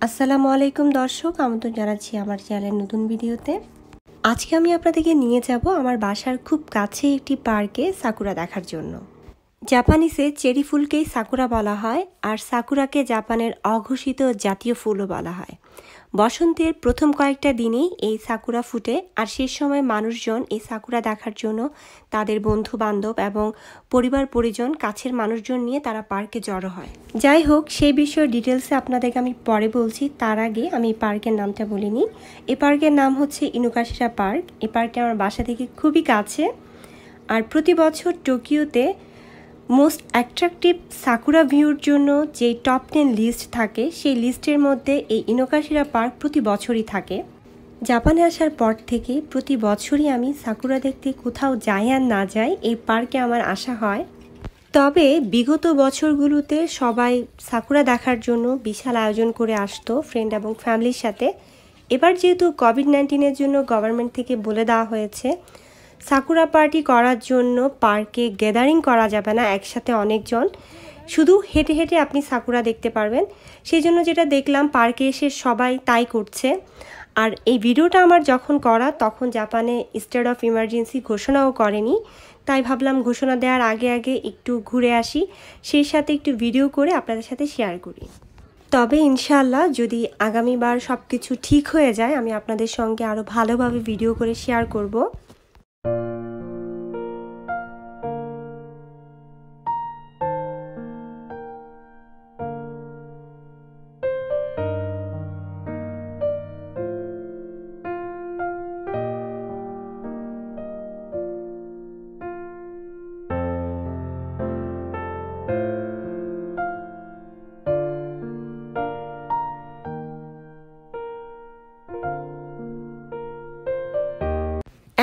আসসালামু আলাইকুম দর্শক, আমন্ত্রণ জানাচ্ছি আমার চ্যানেলের নতুন ভিডিওতে। আজকে আমি আপনাদেরকে নিয়ে যাব আমার বাসার খুব কাছে একটি পার্কে সাকুরা দেখার জন্য। জাপানিসে চেরি ফুলকেই সাকুরা বলা হয়, আর সাকুরাকে জাপানের অঘোষিত জাতীয় ফুলও বলা হয়। বসন্তের প্রথম কয়েকটা দিনেই এই সাকুরা ফুটে, আর সেই সময় মানুষজন এই সাকুরা দেখার জন্য তাদের বন্ধু বান্ধব এবং পরিবার পরিজন, কাছের মানুষজন নিয়ে তারা পার্কে জড়ো হয়। যাই হোক, সেই বিষয়ে ডিটেলসে আপনাদেরকে আমি পরে বলছি। তার আগে আমি পার্কের নামটা বলিনি। এই পার্কের নাম হচ্ছে ইনুকাশিরা পার্ক। এই পার্কটা আমার বাসা থেকে খুবই কাছে, আর প্রতি বছর টোকিওতে মোস্ট অ্যাট্রাকটিভ সাকুরা ভিউর জন্য যে টপ 10 লিস্ট থাকে, সেই লিস্টের মধ্যে এই ইনুকাশিরা পার্ক প্রতি বছরই থাকে। জাপানে আসার পর থেকে প্রতি বছরই আমি সাকুরা দেখতে কোথাও যাই আর না যাই, এই পার্কে আমার আসা হয়। তবে বিগত বছরগুলোতে সবাই সাকুরা দেখার জন্য বিশাল আয়োজন করে আসতো ফ্রেন্ড এবং ফ্যামিলির সাথে। এবার যেহেতু কোভিড-19-এর জন্য গভর্নমেন্ট থেকে বলে দেওয়া হয়েছে সাকুরা পার্টি করার জন্য পার্কে গ্যাদারিং করা যাবে না একসাথে অনেকজন, শুধু হেঁটে হেঁটে আপনি সাকুরা দেখতে পারবেন। সেই জন্য যেটা দেখলাম, পার্কে এসে সবাই তাই করছে। আর এই ভিডিওটা আমার যখন করা, তখন জাপানে স্টেট অফ ইমার্জেন্সি ঘোষণাও করেনি, তাই ভাবলাম ঘোষণা দেওয়ার আগে আগে একটু ঘুরে আসি, সেই সাথে একটু ভিডিও করে আপনাদের সাথে শেয়ার করি। তবে ইনশাআল্লাহ যদি আগামীবার সব কিছু ঠিক হয়ে যায়, আমি আপনাদের সঙ্গে আরও ভালোভাবে ভিডিও করে শেয়ার করব।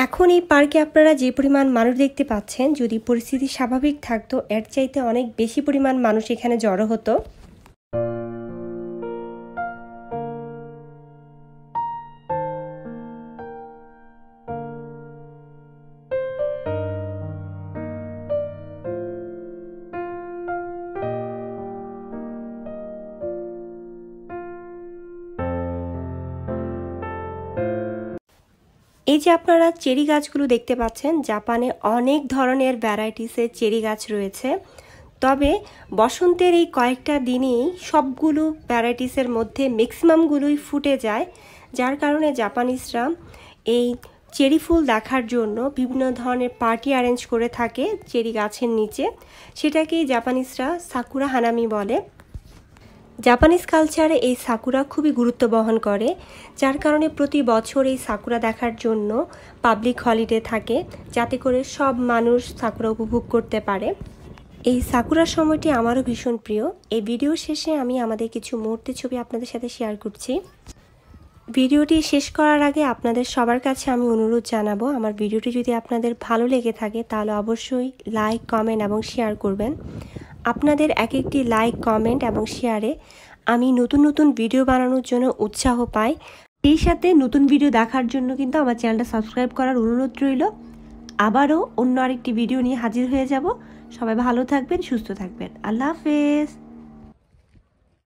এখন এই পার্কে আপনারা যে পরিমাণ মানুষ দেখতে পাচ্ছেন, যদি পরিস্থিতি স্বাভাবিক থাকতো এর চাইতে অনেক বেশি পরিমাণ মানুষ এখানে জড়ো হতো। এই যে আপনারা চেরি গাছগুলো দেখতে পাচ্ছেন, জাপানে অনেক ধরনের ভ্যারাইটিসের চেরি গাছ রয়েছে। তবে বসন্তের এই কয়েকটা দিনেই সবগুলো ভ্যারাইটিসের মধ্যে ম্যাক্সিমামগুলোই ফুটে যায়, যার কারণে জাপানিজরা এই চেরি ফুল দেখার জন্য বিভিন্ন ধরনের পার্টি অ্যারেঞ্জ করে থাকে চেরি গাছের নিচে। সেটাকেই জাপানিজরা সাকুরা হানামি বলে। জাপানিজ কালচারে এই সাকুরা খুবই গুরুত্ব বহন করে, যার কারণে প্রতি বছর এই সাকুরা দেখার জন্য পাবলিক হলিডে থাকে, যাতে করে সব মানুষ সাকুরা উপভোগ করতে পারে। এই সাকুরার সময়টি আমারও ভীষণ প্রিয়। এই ভিডিও শেষে আমি আমাদের কিছু মুহূর্তের ছবি আপনাদের সাথে শেয়ার করছি। ভিডিওটি শেষ করার আগে আপনাদের সবার কাছে আমি অনুরোধ জানাবো, আমার ভিডিওটি যদি আপনাদের ভালো লেগে থাকে তাহলে অবশ্যই লাইক, কমেন্ট এবং শেয়ার করবেন। আপনাদের এক একটি লাইক, কমেন্ট এবং শেয়ারে আমি নতুন নতুন ভিডিও বানানোর জন্য উৎসাহ পাই। এই সাথে নতুন ভিডিও দেখার জন্য কিন্তু আমার চ্যানেলটা সাবস্ক্রাইব করার অনুরোধ রইল। আবারও অন্য আরেকটি ভিডিও নিয়ে হাজির হয়ে যাব। সবাই ভালো থাকবেন, সুস্থ থাকবেন। আল্লাহ হাফেজ।